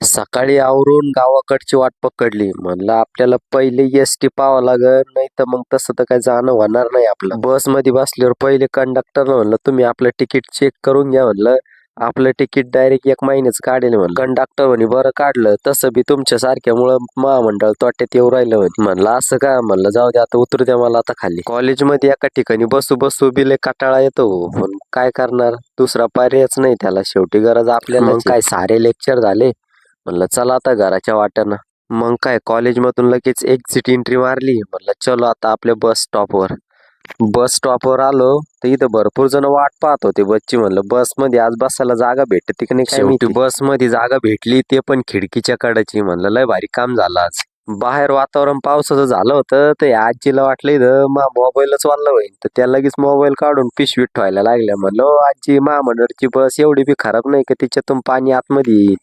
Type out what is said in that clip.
सकाळी आवरून गावाकडची वाट पकडली. म्हणलं आपल्याला पहिले एसटी पाहावं लागल, नाही तर मग तसं तर काही जाणं होणार नाही आपलं. बसमध्ये बसल्यावर पहिले कंडक्टरला म्हणलं तुम्ही आपलं तिकीट चेक करून घ्या म्हणलं. आपलं तिकीट डायरेक्ट 1 महिन्याच काढेल म्हणलं. कंडक्टर म्हणे बरं काढलं, तसं बी तुमच्या सारख्यामुळं महामंडळ तोट्यात येऊ राहिलं म्हणे. म्हणलं असं का? म्हणलं जाऊ दे आता उतरू द्या मला आता खाली. कॉलेजमध्ये एका ठिकाणी बसू बसू बी लय कंटाळा येतो हो. पण काय करणार, दुसरा पर्यायच नाही त्याला, शेवटी गरज आपल्याला. मग काय सारे लेक्चर झाले. म्हणलं चला आता घराच्या वाट्यानं. मग काय कॉलेजमधून लगेच एक्झिट एंट्री मारली. म्हणलं चलो आता आपल्या बस स्टॉपवर. बस स्टॉपवर आलो तर इथं भरपूर जण वाट पाहत होते बसची. म्हणलं बसमध्ये आज बसायला जागा भेटते की नाही काय माहिती. शेवटी बसमध्ये जागा भेटली, ते पण खिडकीच्या कडेची. म्हणलं लय भारी काम झालं आज. बाहेर वातावरण पावसाचं झालं होतं तर या आजीला वाटलं इथं मोबाईलच वाढलं होईल, तर त्या लगेच मोबाईल काढून पिशवीत ठेवायला लागल्या. म्हणलं "ओ आजी, महामंडळची बस एवढी बी खराब नाही का तिच्यातून पाणी आतमध्ये येईल."